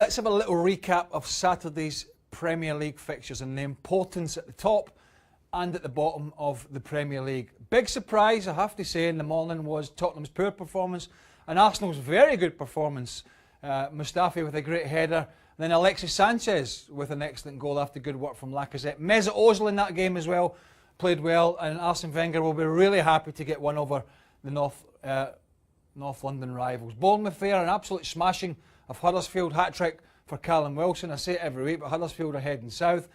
Let's have a little recap of Saturday's Premier League fixtures and the importance at the top and at the bottom of the Premier League. Big surprise, I have to say, in the morning was Tottenham's poor performance and Arsenal's very good performance. Mustafi with a great header, then Alexis Sanchez with an excellent goal after good work from Lacazette. Mesut Ozil in that game as well, played well, and Arsene Wenger will be really happy to get one over the North London rivals. Bournemouth there, an absolute smashing of Huddersfield, hat-trick for Callum Wilson. I say it every week, but Huddersfield are heading south.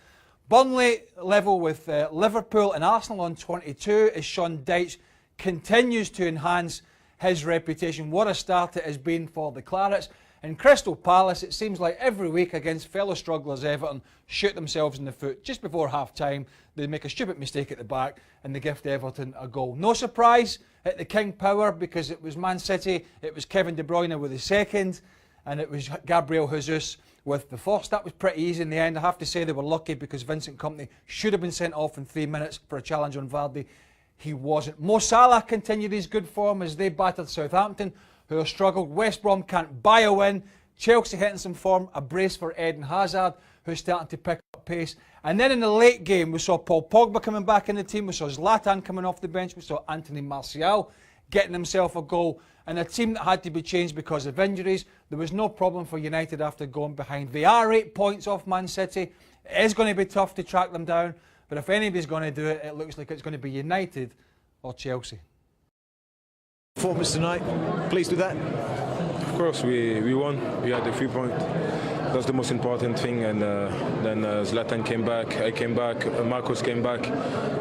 Burnley level with Liverpool and Arsenal on 22 as Sean Dyche continues to enhance his reputation. What a start it has been for the Clarets. And Crystal Palace, it seems like every week against fellow strugglers Everton, shoot themselves in the foot. Just before half-time, they make a stupid mistake at the back and they gift Everton a goal. No surprise at the King Power, because it was Man City, it was Kevin De Bruyne with the second, and it was Gabriel Jesus with the first. That was pretty easy in the end. I have to say they were lucky, because Vincent Kompany should have been sent off in 3 minutes for a challenge on Vardy. He wasn't. Mo Salah continued his good form as they battered Southampton, who have struggled. West Brom can't buy a win. Chelsea hitting some form. A brace for Eden Hazard, who's starting to pick up pace. And then in the late game, we saw Paul Pogba coming back in the team. We saw Zlatan coming off the bench. We saw Anthony Martial getting himself a goal. And a team that had to be changed because of injuries. There was no problem for United after going behind. They are 8 points off Man City. It is going to be tough to track them down. But if anybody's going to do it, it looks like it's going to be United or Chelsea. Performance tonight, pleased with that? Of course, we won. We had the 3 points. That's the most important thing. And then Zlatan came back, I came back, Marcos came back.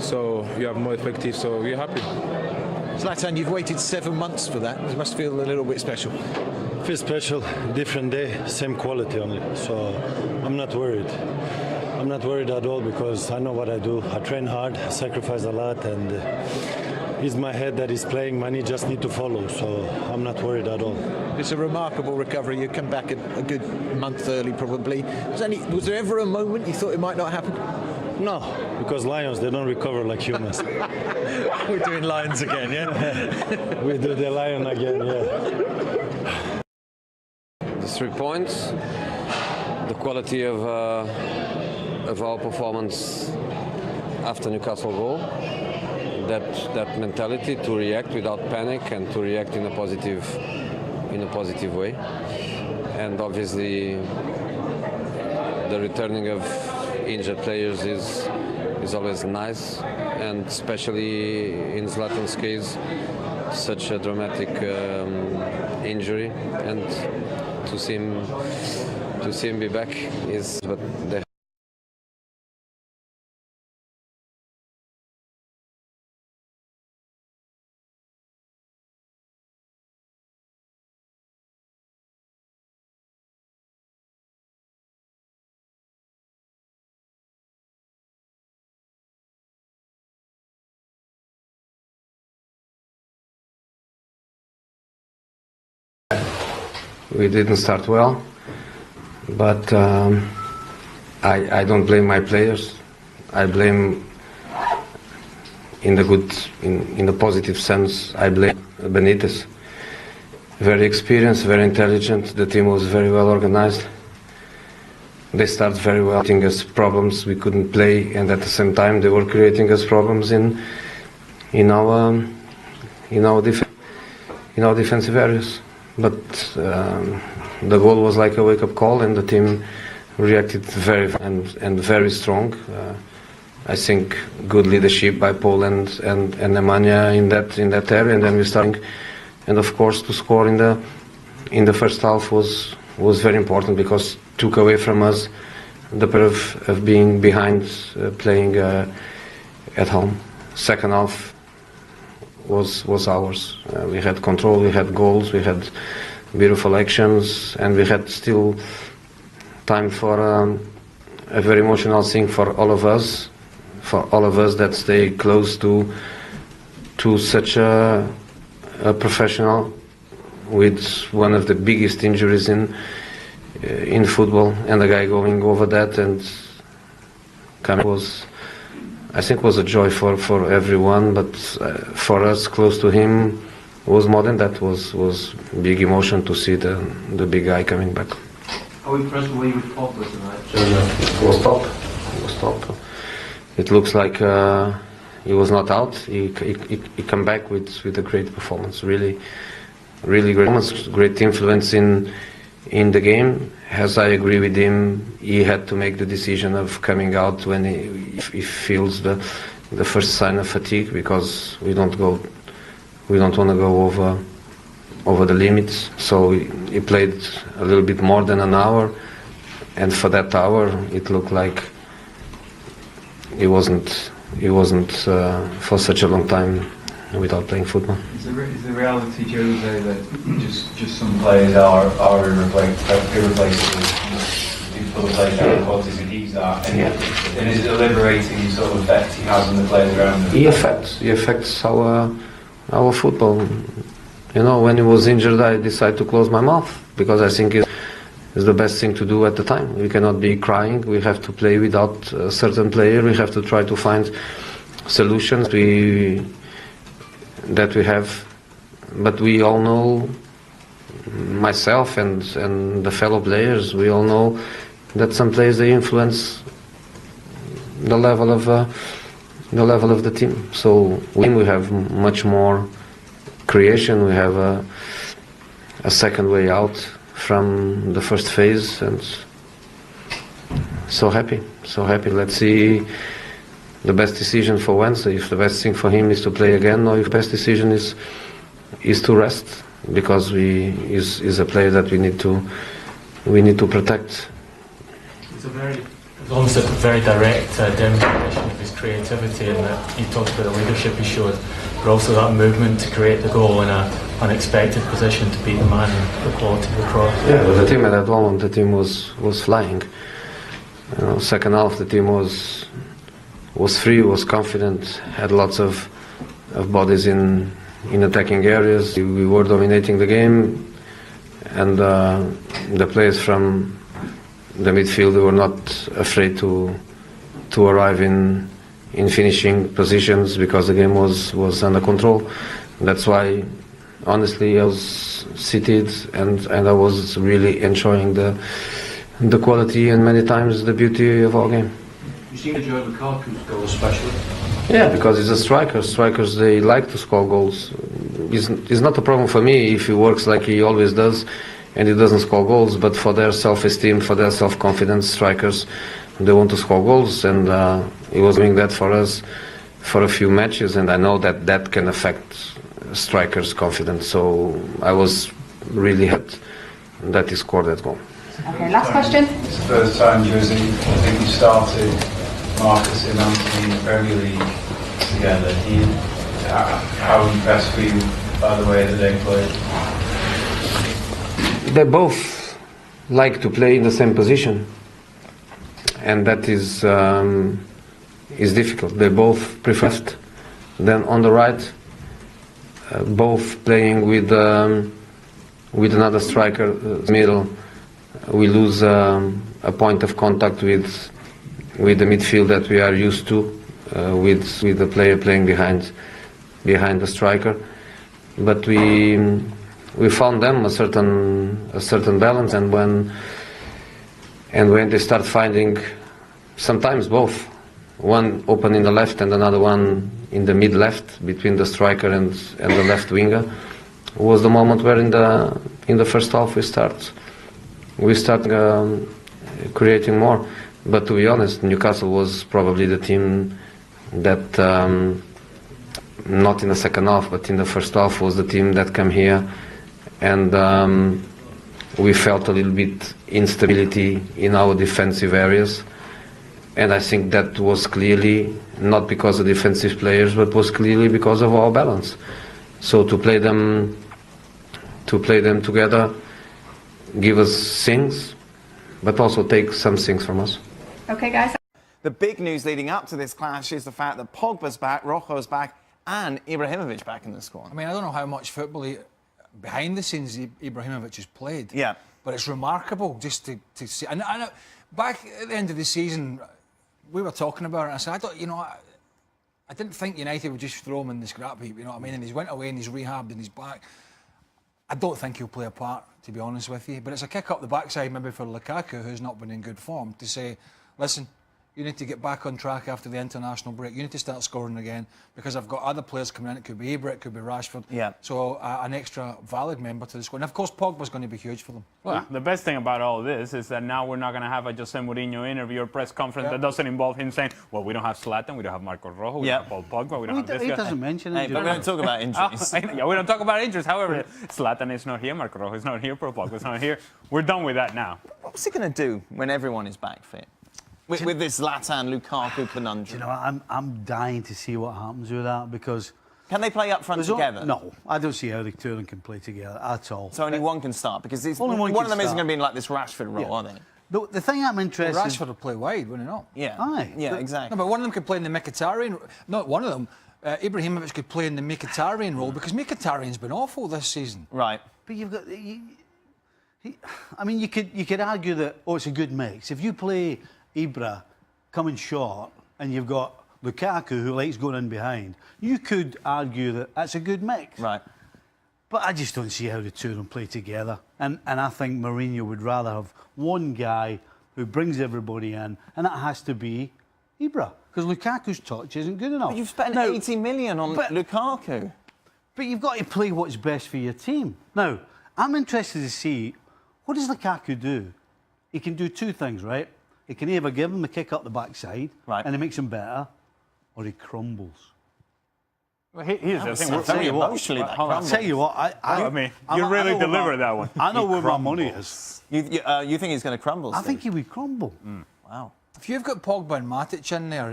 So we have more effective, so we're happy. Zlatan, you've waited 7 months for that. It must feel a little bit special. Feels special, different day, same quality only. So I'm not worried. I'm not worried at all, because I know what I do. I train hard, I sacrifice a lot, and it's my head that is playing. My knee just need to follow, so I'm not worried at all. It's a remarkable recovery. You come back a good month early, probably. Was there ever a moment you thought it might not happen? No, because lions, they don't recover like humans. We're doing lions again, yeah? We do the lion again, yeah. The 3 points, the quality of our performance after Newcastle goal, that mentality to react without panic and to react in a positive way, and obviously the returning of injured players is always nice, and especially in Zlatan's case, such a dramatic injury, and to see him be back is. But they We didn't start well, but I don't blame my players. I blame, in the positive sense, I blame Benitez. Very experienced, very intelligent. The team was very well organized. They started very well, creating us problems we couldn't play, and at the same time they were creating us problems in our defensive areas. But the goal was like a wake-up call, and the team reacted very strong. I think good leadership by Paul and Nemanja in that area, and then we started. And of course, to score in the first half was very important, because took away from us the power of being behind, playing at home. Second half was ours. We had control, we had goals, we had beautiful actions, and we had still time for a very emotional thing for all of us that stay close to such a professional with one of the biggest injuries in football, and the guy going over that and coming was a joy for everyone, but for us close to him was more than that. Was big emotion to see the big guy coming back. How impressed were you with Pogba tonight? He was top. He was top. It looks like he was not out. He came back with a great performance. Really great performance. Great influence in the game. As I agree with him, he had to make the decision of coming out when he feels the first sign of fatigue, because we don't want to go over the limits. So he played a little bit more than an hour, and for that hour it looked like he wasn't for such a long time without playing football. Is the reality, Jose, that just some players are irreplaceable? People play the qualities that he's at, and is it a liberating sort of effect he has on the players around him? He affects our football. You know, when he was injured, I decided to close my mouth, because I think it's the best thing to do at the time. We cannot be crying. We have to play without a certain player. We have to try to find solutions that we have. But we all know, myself and the fellow players, we all know that some players, they influence the level of the team. So we have much more creation. We have a second way out from the first phase, and so happy. Let's see the best decision for Wednesday. If the best thing for him is to play again, or if the best decision is to rest, because is a player that we need to protect. It's almost a very direct demonstration of his creativity, and that you talked about the leadership he showed, but also that movement to create the goal in an unexpected position to beat the man and the quality of the cross. Yeah, but the team at that moment, the team was flying. You know, second half, the team was free, was confident, had lots of bodies in attacking areas. We were dominating the game, and the players from the midfield were not afraid to arrive in finishing positions, because the game was under control. That's why, honestly, I was seated and I was really enjoying the quality and many times the beauty of our game. You seem to enjoy Lukaku's goal especially. Yeah, because he's a striker. Strikers, they like to score goals. It's not a problem for me if he works like he always does and he doesn't score goals, but for their self-esteem, for their self-confidence, strikers, they want to score goals, and he was doing that for us for a few matches, and I know that can affect strikers' confidence. So I was really happy that he scored that goal. Okay, last question. It's the first time, Jose, I think you started Marcus and Anthony in the Premier League together. How impressed were you by the way that they played? They both like to play in the same position, and that is difficult. They both prefer left, then on the right, both playing with another striker middle. We lose a point of contact with the midfield that we are used to, with the player playing behind the striker. But we found them a certain balance, and when they start finding sometimes both, one open in the left and another one in the mid left between the striker and the left winger, was the moment where in the first half we start creating more. But to be honest, Newcastle was probably the team that, not in the second half, but in the first half, was the team that came here, and we felt a little bit instability in our defensive areas, and I think that was clearly not because of defensive players, but was clearly because of our balance. So to play them together, give us things, but also take some things from us. Okay, guys. The big news leading up to this clash is the fact that Pogba's back, Rojo's back, and Ibrahimovic back in the squad. I mean, I don't know how much football behind the scenes Ibrahimovic has played. Yeah. But it's remarkable just to see. And back at the end of the season, we were talking about it, and I said, I didn't think United would just throw him in the scrap heap, you know what I mean? And he's went away and he's rehabbed and he's back. I don't think he'll play a part, to be honest with you. But it's a kick up the backside maybe for Lukaku, who's not been in good form, to say, listen, you need to get back on track after the international break. You need to start scoring again because I've got other players coming in. It could be Ibra, it could be Rashford. Yeah. So an extra valid member to the squad. And of course, Pogba's going to be huge for them. Well, the best thing about all this is that now we're not going to have a Jose Mourinho interview or press conference that doesn't involve him saying, well, we don't have Zlatan, we don't have Marco Rojo, we don't have Paul Pogba, we don't have this He guy. doesn't mention Hey, it. but we don't talk about injuries. Yeah, we don't talk about injuries. However, Zlatan is not here, Marco Rojo is not here, Paul Pogba is not here. We're done with that now. What's he going to do when everyone is back fit? With this Zlatan-Lukaku conundrum. You know, I'm dying to see what happens with that because... Can they play up front together? No, I don't see how the two of them can play together at all. So only one can start because Only one one of them can isn't start. going to be in like this Rashford role, Yeah. are they? The thing I'm interested... Well, Rashford will play wide, wouldn't he not? Yeah. Aye. Yeah, But- exactly. No, but one of them could play in the Mkhitaryan. Not one of them. Ibrahimovic could play in the Mkhitaryan role because Mkhitaryan's been awful this season. Right. But you've got... I mean, you could argue that, it's a good mix. If you play Ibra coming short and you've got Lukaku who likes going in behind, you could argue that that's a good mix. Right. But I just don't see how the two of them play together. And I think Mourinho would rather have one guy who brings everybody in, and that has to be Ibra, because Lukaku's touch isn't good enough. But you've spent 80 million on Lukaku. But you've got to play what's best for your team. Now, I'm interested to see, what does Lukaku do? He can do two things, right? He can either give him the kick up the backside, right, and it makes him better, or he crumbles. Well, here's the thing. We're very emotionally that I'll tell you what, I mean, you really delivered that one. I know where my money is. You think he's going to crumble? I think he would crumble. Wow. If you've got Pogba and Matic in there,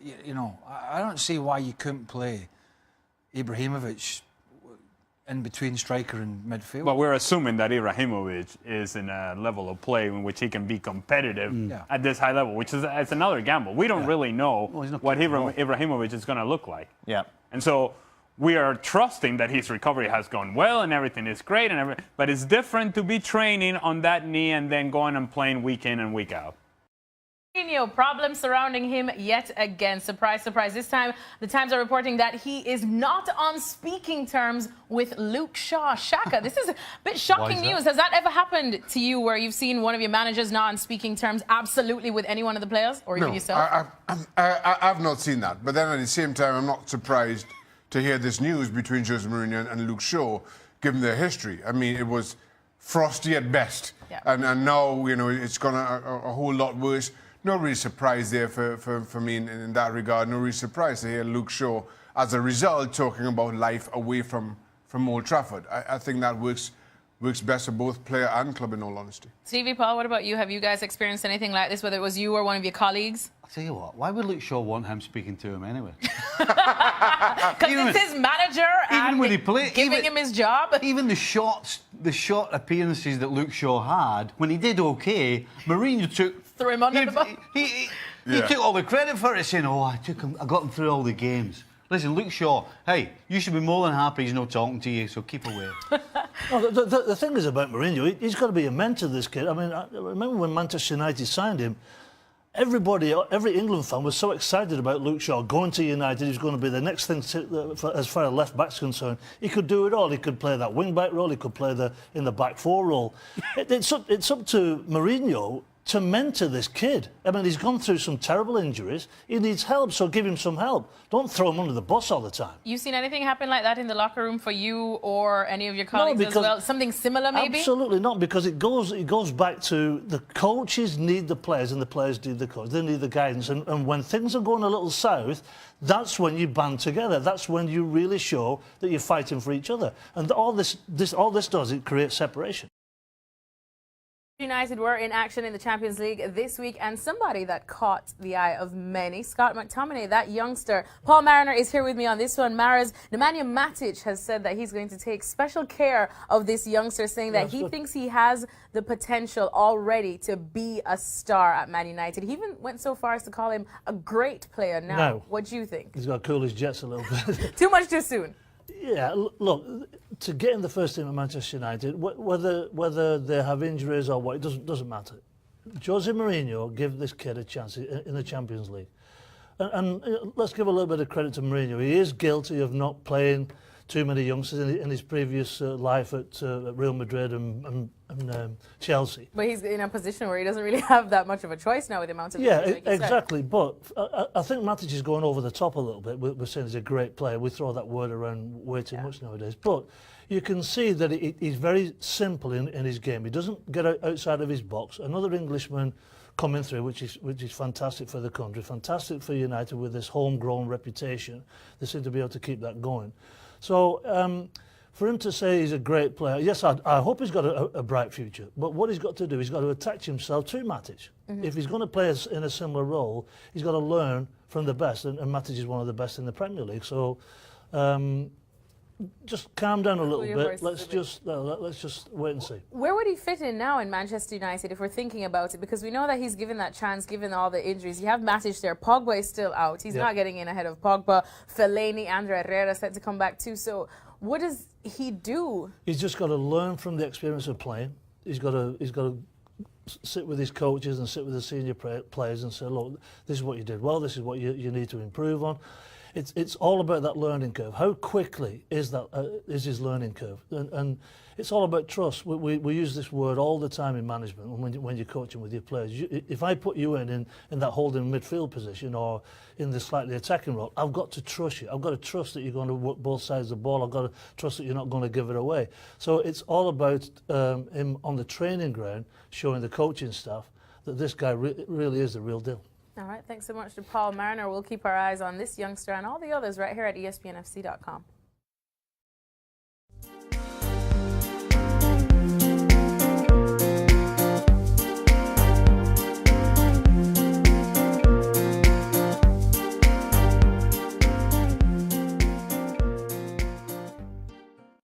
you know, I don't see why you couldn't play Ibrahimovic in between striker and midfield. But we're assuming that Ibrahimovic is in a level of play in which he can be competitive at this high level, which is it's another gamble. We don't really know what Ibrahimovic is going to look like. Yeah. And so we are trusting that his recovery has gone well and everything is great, but it's different to be training on that knee and then going and playing week in and week out. Problems surrounding him yet again. Surprise, surprise. This time, the Times are reporting that he is not on speaking terms with Luke Shaw. Shaka, this is a bit shocking news. Has that ever happened to you where you've seen one of your managers not on speaking terms absolutely with any one of the players or even yourself? I've not seen that. But then at the same time, I'm not surprised to hear this news between Jose Mourinho and Luke Shaw, given their history. I mean, it was frosty at best. Yeah. And now, you know, it's gone a whole lot worse. No real surprise there for me in that regard. No real surprise to hear Luke Shaw, as a result, talking about life away from Old Trafford. I think that works best for both player and club, in all honesty. Stevie, Paul, what about you? Have you guys experienced anything like this, whether it was you or one of your colleagues? I'll tell you what, why would Luke Shaw want him speaking to him anyway? Because it's his manager and when he played, giving him his job. Even the short appearances that Luke Shaw had, when he did okay, Mourinho threw him under the bus. He took all the credit for it, saying, I got him through all the games. Listen, Luke Shaw, hey, you should be more than happy he's not talking to you, so keep away. No, the thing is about Mourinho, he's got to be a mentor, this kid. I mean, I remember when Manchester United signed him, every England fan was so excited about Luke Shaw going to United. He's going to be the next thing as far as left back's concerned. He could do it all. He could play that wing back role. He could play in the back four role. It's up to Mourinho to mentor this kid. I mean, he's gone through some terrible injuries. He needs help, so give him some help. Don't throw him under the bus all the time. You seen anything happen like that in the locker room for you or any of your colleagues as well? Something similar, maybe? Absolutely not, because it goes back to the coaches need the players and the players need the coach. They need the guidance. And when things are going a little south, that's when you band together. That's when you really show that you're fighting for each other. And all this does, it creates separation. United were in action in the Champions League this week, and somebody that caught the eye of many, Scott McTominay, that youngster. Paul Mariner is here with me on this one. Maras, Nemanja Matic has said that he's going to take special care of this youngster, saying that he thinks he has the potential already to be a star at Man United. He even went so far as to call him a great player. Now, what do you think? He's got to cool his jets a little bit. Too much too soon. Yeah, look, to get in the first team at Manchester United, whether they have injuries or what, it doesn't matter. Jose Mourinho give this kid a chance in the Champions League. And let's give a little bit of credit to Mourinho. He is guilty of not playing too many youngsters in his previous life at Real Madrid and Chelsea. But he's in a position where he doesn't really have that much of a choice now with the amount of Yeah, injuries, like you said. exactly. But I think Matic is going over the top a little bit. We're saying he's a great player. We throw that word around way too much nowadays. But you can see that he's very simple in his game. He doesn't get outside of his box. Another Englishman coming through, which is fantastic for the country, fantastic for United with this homegrown reputation. They seem to be able to keep that going. So for him to say he's a great player, yes, I hope he's got a bright future. But what he's got to do, he's got to attach himself to Matic. If he's going to play in a similar role, he's got to learn from the best, and Matic is one of the best in the Premier League. So just calm down a little bit. Let's just wait and see. Where would he fit in now in Manchester United if we're thinking about it? Because we know that he's given that chance, given all the injuries. You have Matic there. Pogba is still out. He's not getting in ahead of Pogba. Fellaini, Andre Herrera set to come back too. So what does he do? He's just got to learn from the experience of playing. He's got to sit with his coaches and sit with the senior players and say, look, this is what you did well. This is what you need to improve on. It's all about that learning curve. How quickly is his learning curve? And it's all about trust. We use this word all the time in management when you're coaching with your players. If I put you in that holding midfield position or in the slightly attacking role, I've got to trust you. I've got to trust that you're going to work both sides of the ball. I've got to trust that you're not going to give it away. So it's all about him on the training ground showing the coaching staff that this guy really is the real deal. All right, thanks so much to Paul Mariner. We'll keep our eyes on this youngster and all the others right here at ESPNFC.com.